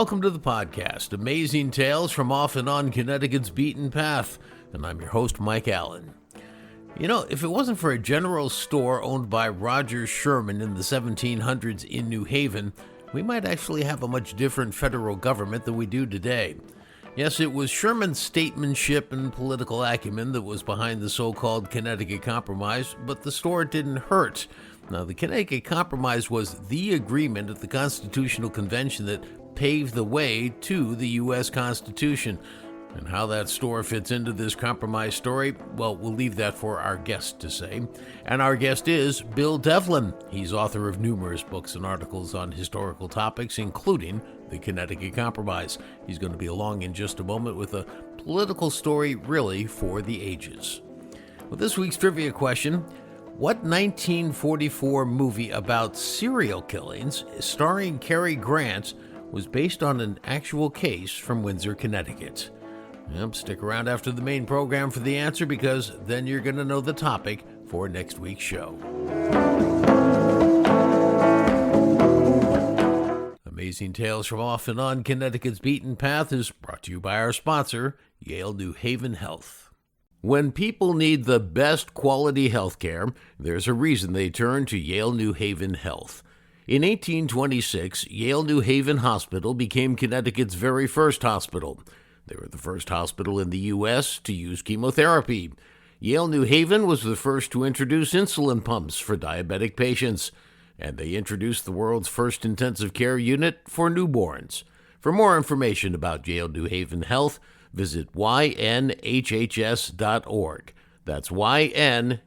Welcome to the podcast, Amazing Tales from Off and On Connecticut's Beaten Path, and I'm your host, Mike Allen. You know, if it wasn't for a general store owned by Roger Sherman in the 1700s in New Haven, we might actually have a much different federal government than we do today. Yes, it was Sherman's statesmanship and political acumen that was behind the so-called Connecticut Compromise, but the store didn't hurt. Now, the Connecticut Compromise was the agreement at the Constitutional Convention that paved the way to the U.S. Constitution. And how that store fits into this compromise story, well, we'll leave that for our guest to say. And our guest is Bill Devlin. He's author of numerous books and articles on historical topics, including the Connecticut Compromise. He's going to be along in just a moment with a political story really for the ages. Well, this week's trivia question: what 1944 movie about serial killings starring Cary Grant was based on an actual case from Windsor, Connecticut? Yep, stick around after the main program for the answer, because then you're going to know the topic for next week's show. Amazing Tales from Off and On Connecticut's Beaten Path is brought to you by our sponsor, Yale New Haven Health. When people need the best quality health care, there's a reason they turn to Yale New Haven Health. In 1826, Yale New Haven Hospital became Connecticut's very first hospital. They were the first hospital in the U.S. to use chemotherapy. Yale New Haven was the first to introduce insulin pumps for diabetic patients, and they introduced the world's first intensive care unit for newborns. For more information about Yale New Haven Health, visit ynhhs.org. That's ynhhs.org.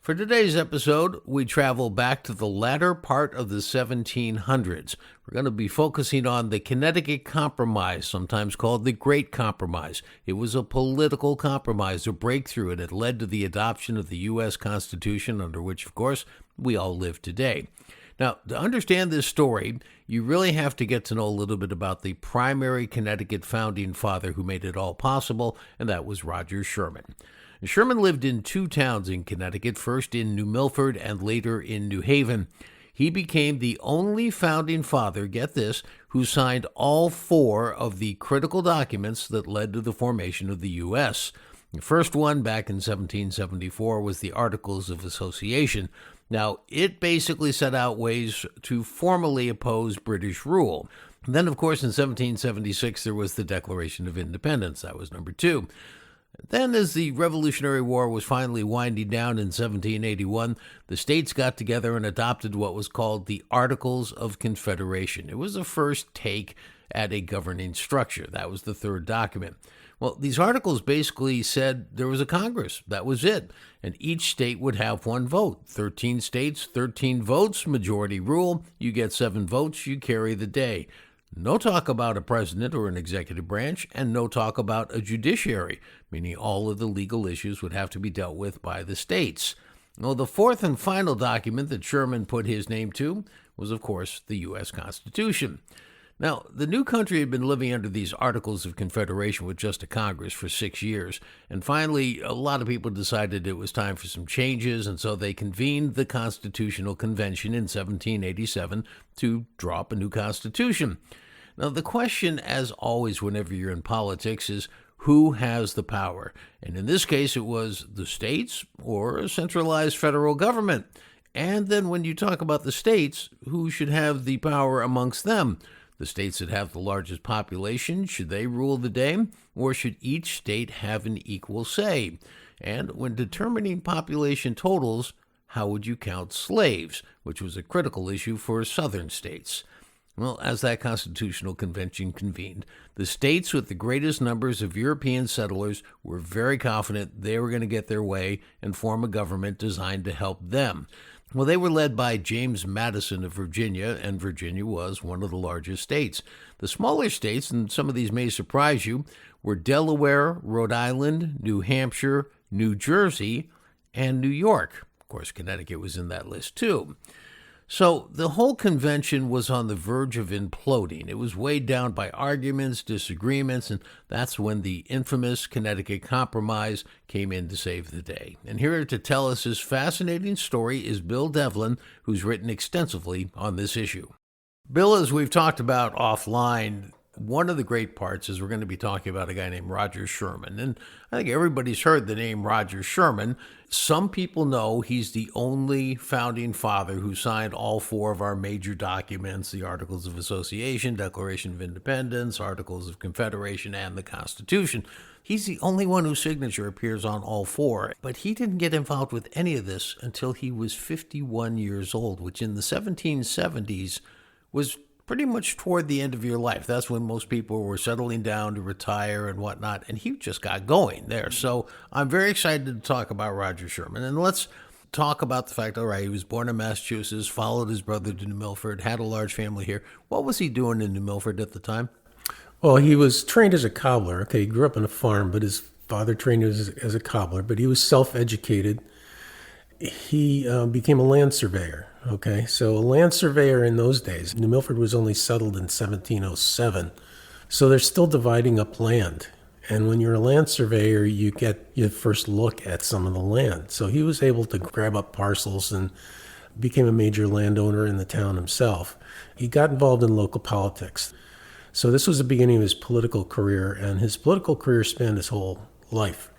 For today's episode, we travel back to the latter part of the 1700s. We're going to be focusing on the Connecticut Compromise, sometimes called the Great Compromise. It was a political compromise, a breakthrough, and it led to the adoption of the U.S. Constitution, under which, of course, we all live today. Now, to understand this story, you really have to get to know a little bit about the primary Connecticut founding father who made it all possible, and that was Roger Sherman. Sherman lived in two towns in Connecticut, first in New Milford and later in New Haven. He became the only founding father, get this, who signed all four of the critical documents that led to the formation of the U.S. The first one, back in 1774, was the Articles of Association. Now, it basically set out ways to formally oppose British rule. Then, of course, in 1776, there was the Declaration of Independence. That was number two. Then, as the Revolutionary War was finally winding down in 1781, the states got together and adopted what was called the Articles of Confederation. It was the first take at a governing structure. That was the third document. Well, these articles basically said there was a Congress. That was it. And each state would have one vote. 13 states, 13 votes, majority rule. You get 7 votes, you carry the day. No talk about a president or an executive branch, and no talk about a judiciary, meaning all of the legal issues would have to be dealt with by the states. Well, the fourth and final document that Sherman put his name to was, of course, the U.S. Constitution. Now, the new country had been living under these Articles of Confederation with just a Congress for 6 years, and finally, a lot of people decided it was time for some changes, and so they convened the Constitutional Convention in 1787 to draw up a new constitution. Now, the question, as always whenever you're in politics, is who has the power? And in this case, it was the states or a centralized federal government. And then when you talk about the states, who should have the power amongst them? The states that have the largest population, should they rule the day, or should each state have an equal say? And when determining population totals, how would you count slaves, which was a critical issue for southern states? Well, as that Constitutional Convention convened, the states with the greatest numbers of European settlers were very confident they were going to get their way and form a government designed to help them. Well, they were led by James Madison of Virginia, and Virginia was one of the largest states. The smaller states, and some of these may surprise you, were Delaware, Rhode Island, New Hampshire, New Jersey, and New York. Of course, Connecticut was in that list too. So the whole convention was on the verge of imploding. It was weighed down by arguments, disagreements, and that's when the infamous Connecticut Compromise came in to save the day. And here to tell us his fascinating story is Bill Devlin, who's written extensively on this issue. Bill, as we've talked about offline, one of the great parts is we're going to be talking about a guy named Roger Sherman. And I think everybody's heard the name Roger Sherman. Some people know he's the only founding father who signed all four of our major documents: the Articles of Association, Declaration of Independence, Articles of Confederation, and the Constitution. He's the only one whose signature appears on all four, but he didn't get involved with any of this until he was 51 years old, which in the 1770s was pretty much toward the end of your life. That's when most people were settling down to retire and whatnot, and he just got going there. So I'm very excited to talk about Roger Sherman. And let's talk about the fact, all right, he was born in Massachusetts, followed his brother to New Milford, had a large family here. What was he doing in New Milford at the time? Well, he was trained as a cobbler. Okay, he grew up on a farm, but his father trained him as a cobbler, but he was self-educated. He became a land surveyor. Okay, so a land surveyor in those days, New Milford was only settled in 1707, so they're still dividing up land. And when you're a land surveyor, you get your first look at some of the land. So he was able to grab up parcels and became a major landowner in the town himself. He got involved in local politics. So this was the beginning of his political career, and his political career spanned his whole life.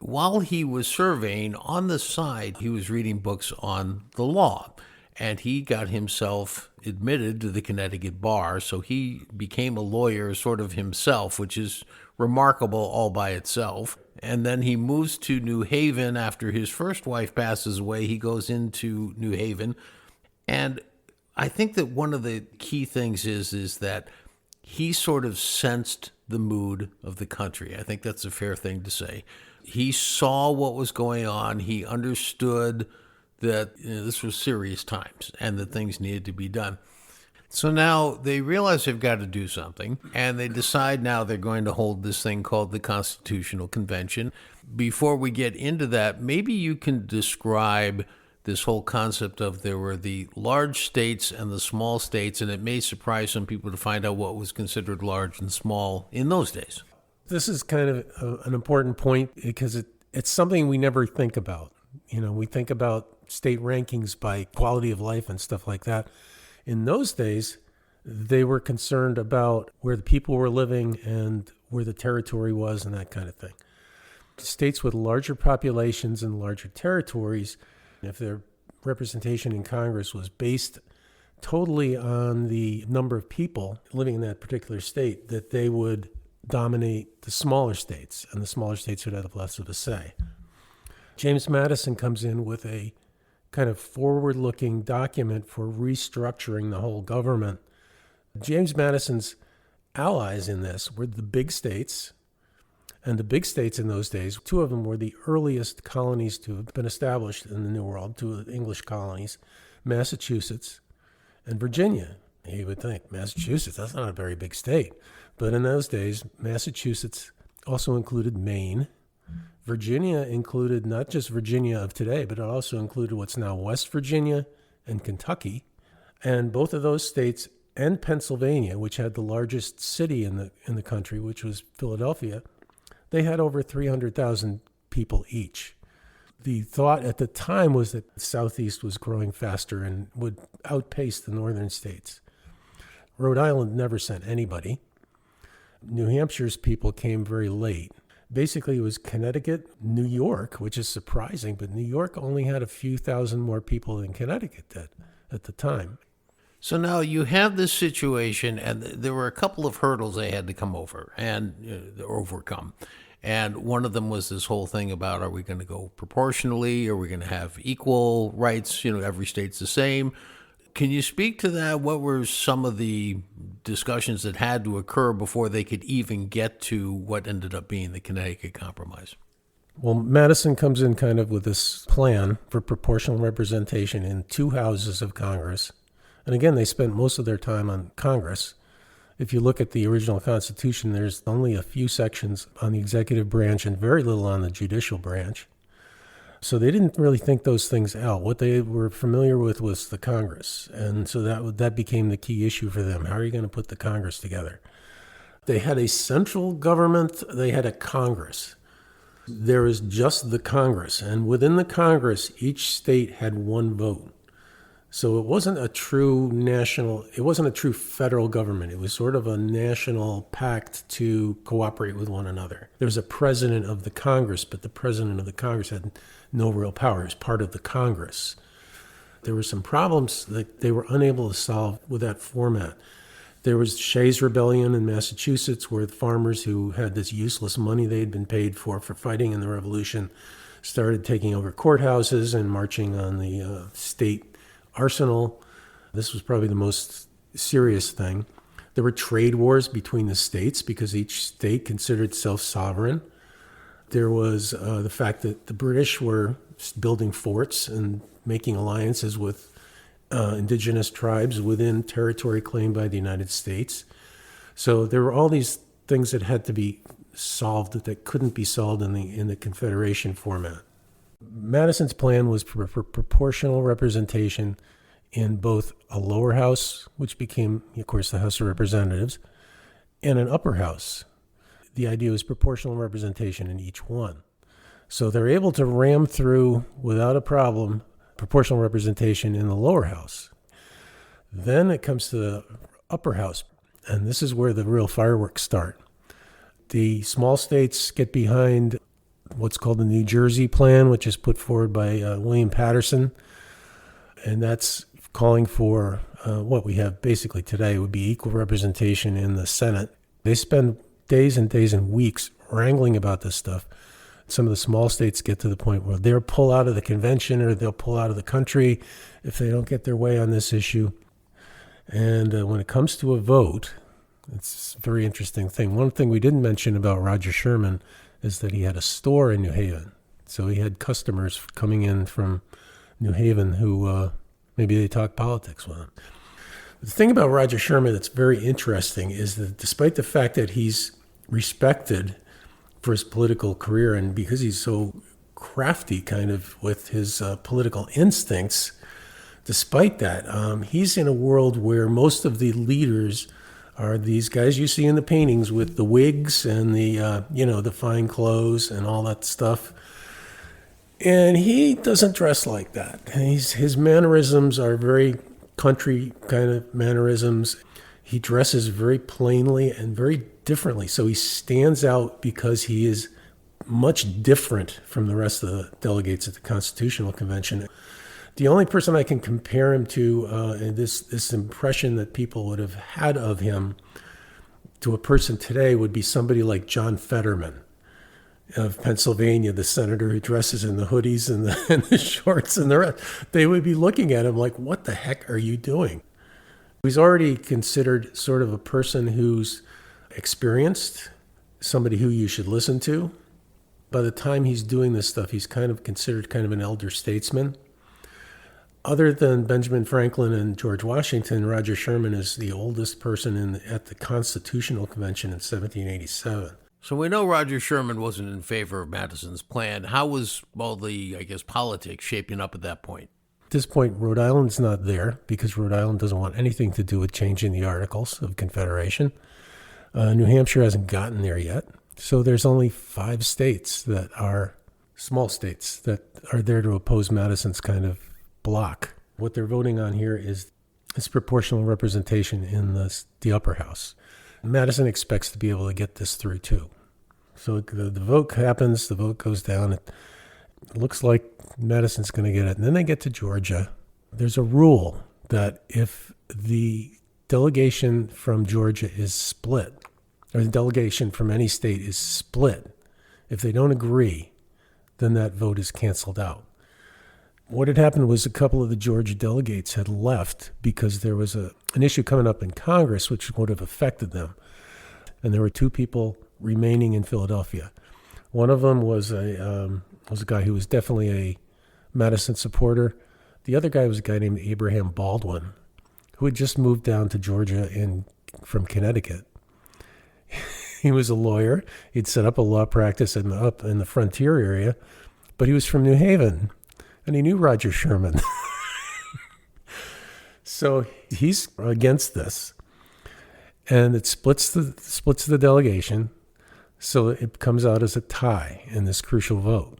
While he was surveying, on the side, he was reading books on the law. And he got himself admitted to the Connecticut bar, so he became a lawyer sort of himself, which is remarkable all by itself. And then he moves to New Haven after his first wife passes away. He goes into New Haven. And I think that one of the key things is that he sort of sensed the mood of the country. I think that's a fair thing to say. He saw what was going on. He understood that this was serious times and that things needed to be done. So now they realize they've got to do something, and they decide now they're going to hold this thing called the Constitutional Convention. Before we get into that, maybe you can describe this whole concept of there were the large states and the small states, and it may surprise some people to find out what was considered large and small in those days. This is kind of an important point because it's something we never think about. We think about state rankings by quality of life and stuff like that. In those days, they were concerned about where the people were living and where the territory was and that kind of thing. States with larger populations and larger territories, if their representation in Congress was based totally on the number of people living in that particular state, that they would dominate the smaller states, and the smaller states would have less of a say. James Madison comes in with a kind of forward-looking document for restructuring the whole government. James Madison's allies in this were the big states, and the big states in those days, two of them were the earliest colonies to have been established in the New World, two of the English colonies, Massachusetts and Virginia. You would think, Massachusetts, that's not a very big state. But in those days, Massachusetts also included Maine. Virginia included not just Virginia of today, but it also included what's now West Virginia and Kentucky. And both of those states and Pennsylvania, which had the largest city in the country, which was Philadelphia, they had over 300,000 people each. The thought at the time was that the Southeast was growing faster and would outpace the northern states. Rhode Island never sent anybody. New Hampshire's people came very late. Basically, it was Connecticut, New York, which is surprising, but New York only had a few thousand more people than Connecticut did at the time. So now you have this situation, and there were a couple of hurdles they had to come over and overcome. And one of them was this whole thing about, are we going to go proportionally? Are we going to have equal rights? Every state's the same. Can you speak to that? What were some of the discussions that had to occur before they could even get to what ended up being the Connecticut Compromise? Well, Madison comes in kind of with this plan for proportional representation in two houses of Congress. And again, they spent most of their time on Congress. If you look at the original Constitution, there's only a few sections on the executive branch and very little on the judicial branch. So they didn't really think those things out. What they were familiar with was the Congress. And so that became the key issue for them. How are you going to put the Congress together? They had a central government. They had a Congress. There is just the Congress. And within the Congress, each state had one vote. So it wasn't a true federal government. It was sort of a national pact to cooperate with one another. There was a president of the Congress, but the president of the Congress had no real power. He was part of the Congress. There were some problems that they were unable to solve with that format. There was Shays' Rebellion in Massachusetts, where the farmers who had this useless money they had been paid for fighting in the Revolution started taking over courthouses and marching on the state arsenal. This was probably the most serious thing. There were trade wars between the states because each state considered itself sovereign. There was the fact that the British were building forts and making alliances with indigenous tribes within territory claimed by the United States. So there were all these things that had to be solved that couldn't be solved in the Confederation format. Madison's plan was for proportional representation in both a lower house, which became, of course, the House of Representatives, and an upper house. The idea was proportional representation in each one. So they're able to ram through, without a problem, proportional representation in the lower house. Then it comes to the upper house, and this is where the real fireworks start. The small states get behind what's called the New Jersey Plan, which is put forward by William Patterson, and that's calling for what we have basically today would be equal representation in the Senate. They spend days and days and weeks wrangling about this stuff. Some of the small states get to the point where they'll pull out of the convention or they'll pull out of the country if they don't get their way on this issue. And when it comes to a vote, it's a very interesting thing. One thing we didn't mention about Roger Sherman is that he had a store in New Haven. So he had customers coming in from New Haven who maybe they talk politics with him. The thing about Roger Sherman that's very interesting is that despite the fact that he's respected for his political career and because he's so crafty kind of with his political instincts, despite that, he's in a world where most of the leaders are these guys you see in the paintings with the wigs and the fine clothes and all that stuff. And he doesn't dress like that. His mannerisms are very country kind of mannerisms. He dresses very plainly and very differently. So he stands out because he is much different from the rest of the delegates at the Constitutional Convention. The only person I can compare him to, this impression that people would have had of him to a person today would be somebody like John Fetterman of Pennsylvania, the senator who dresses in the hoodies and the shorts and the rest. They would be looking at him like, what the heck are you doing? He's already considered sort of a person who's experienced, somebody who you should listen to. By the time he's doing this stuff, he's kind of considered kind of an elder statesman. Other than Benjamin Franklin and George Washington, Roger Sherman is the oldest person at the Constitutional Convention in 1787. So we know Roger Sherman wasn't in favor of Madison's plan. How was all the, politics shaping up at that point? At this point, Rhode Island's not there because Rhode Island doesn't want anything to do with changing the Articles of Confederation. New Hampshire hasn't gotten there yet. So there's only 5 states that are small states that are there to oppose Madison's kind of block. What they're voting on here is proportional representation in the upper house. Madison expects to be able to get this through too. So the vote happens, the vote goes down. It looks like Madison's going to get it. And then they get to Georgia. There's a rule that if the delegation from Georgia is split, or the delegation from any state is split, if they don't agree, then that vote is canceled out. What had happened was a couple of the Georgia delegates had left because there was an issue coming up in Congress which would have affected them. And there were 2 people remaining in Philadelphia. One of them was a guy who was definitely a Madison supporter. The other guy was a guy named Abraham Baldwin, who had just moved down to Georgia from Connecticut. He was a lawyer. He'd set up a law practice up in the frontier area, but he was from New Haven. And he knew Roger Sherman. So he's against this. And it splits the delegation. So it comes out as a tie in this crucial vote.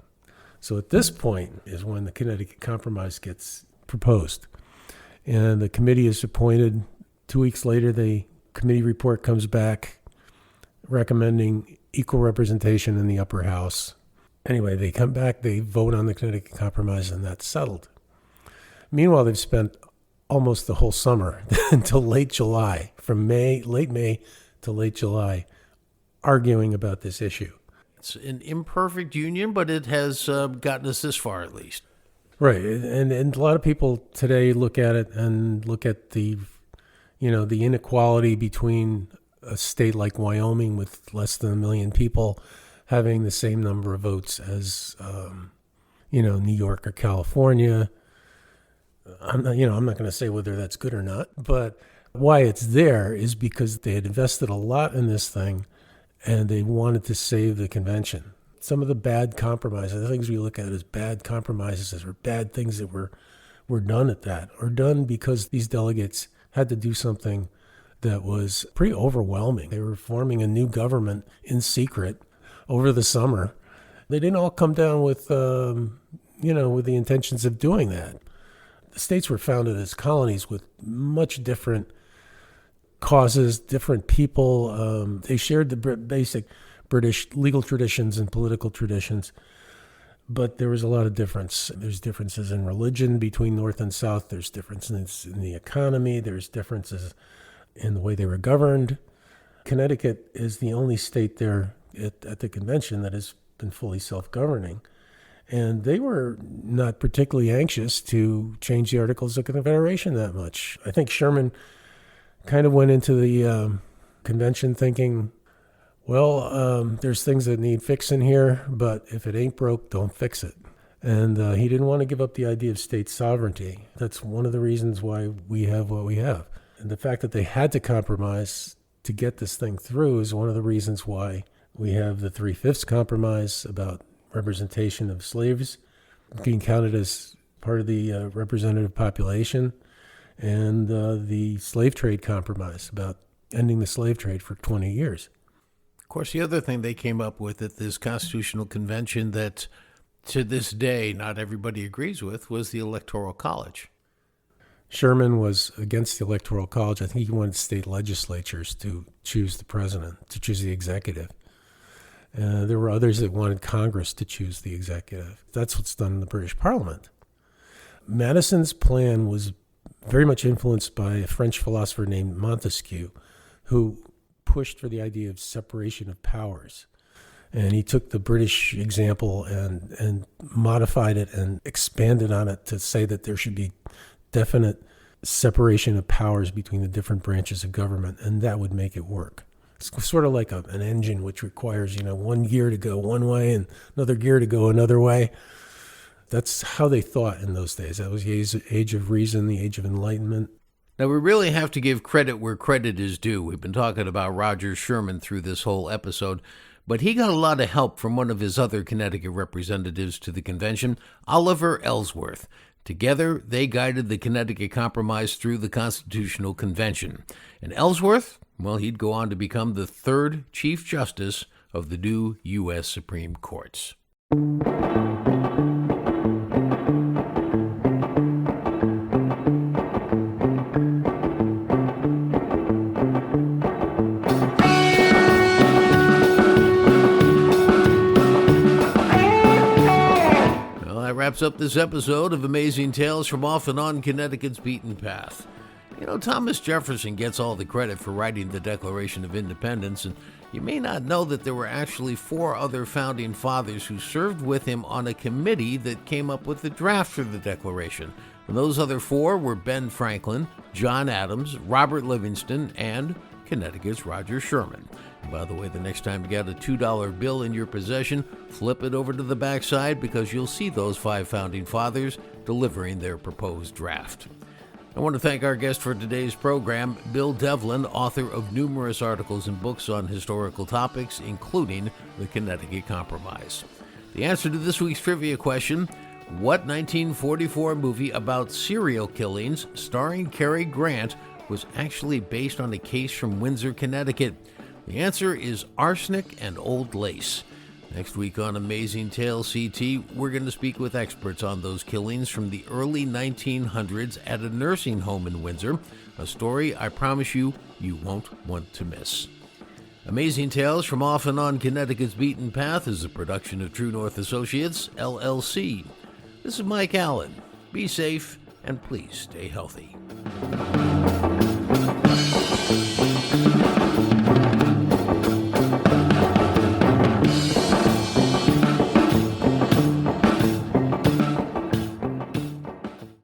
So at this point is when the Connecticut Compromise gets proposed. And the committee is appointed. 2 weeks later, the committee report comes back recommending equal representation in the upper house. Anyway, they come back, they vote on the Connecticut Compromise, and that's settled. Meanwhile, they've spent almost the whole summer until late July, from late May to late July, arguing about this issue. It's an imperfect union, but it has gotten us this far at least. Right, and a lot of people today look at it and look at the inequality between a state like Wyoming with less than 1 million people having the same number of votes as, New York or California. I'm not going to say whether that's good or not, but why it's there is because they had invested a lot in this thing and they wanted to save the convention. Some of the bad compromises, the things we look at as bad compromises or bad things that were done at that, are done because these delegates had to do something that was pretty overwhelming. They were forming a new government in secret over the summer. They didn't all come down with the intentions of doing that. The states were founded as colonies with much different causes, different people. They shared the basic British legal traditions and political traditions, but there was a lot of difference. There's differences in religion between North and South. There's differences in the economy. There's differences in the way they were governed. Connecticut is the only state there at the convention that has been fully self-governing. And they were not particularly anxious to change the Articles of Confederation that much. I think Sherman kind of went into the convention thinking, well, there's things that need fixing here, but if it ain't broke, don't fix it. And he didn't want to give up the idea of state sovereignty. That's one of the reasons why we have what we have. And the fact that they had to compromise to get this thing through is one of the reasons why we have the 3/5 compromise about representation of slaves being counted as part of the representative population, and the slave trade compromise about ending the slave trade for 20 years. Of course, the other thing they came up with at this Constitutional Convention that to this day not everybody agrees with was the Electoral College. Sherman was against the Electoral College. I think he wanted state legislatures to choose the president, to choose the executive. There were others that wanted Congress to choose the executive. That's what's done in the British Parliament. Madison's plan was very much influenced by a French philosopher named Montesquieu, who pushed for the idea of separation of powers. And he took the British example and modified it and expanded on it to say that there should be definite separation of powers between the different branches of government, and that would make it work. It's sort of like an engine which requires, one gear to go one way and another gear to go another way. That's how they thought in those days. That was the age of reason, the age of enlightenment. Now, we really have to give credit where credit is due. We've been talking about Roger Sherman through this whole episode, but he got a lot of help from one of his other Connecticut representatives to the convention, Oliver Ellsworth. Together, they guided the Connecticut Compromise through the Constitutional Convention. And Ellsworth, well, he'd go on to become the third Chief Justice of the new U.S. Supreme Courts. Wraps up this episode of Amazing Tales from Off and On Connecticut's Beaten Path. Thomas Jefferson gets all the credit for writing the Declaration of Independence, and you may not know that there were actually 4 other founding fathers who served with him on a committee that came up with the draft for the Declaration. And those other 4 were Ben Franklin, John Adams, Robert Livingston, and Connecticut's Roger Sherman. And by the way, the next time you got a $2 bill in your possession, flip it over to the backside because you'll see those 5 founding fathers delivering their proposed draft. I want to thank our guest for today's program, Bill Devlin, author of numerous articles and books on historical topics, including the Connecticut Compromise. The answer to this week's trivia question: what 1944 movie about serial killings starring Cary Grant was actually based on a case from Windsor, Connecticut? The answer is Arsenic and Old Lace. Next week on Amazing Tales CT, we're going to speak with experts on those killings from the early 1900s at a nursing home in Windsor, a story I promise you won't want to miss. Amazing Tales from Off and On Connecticut's Beaten Path is a production of True North Associates, LLC. This is Mike Allen. Be safe and please stay healthy.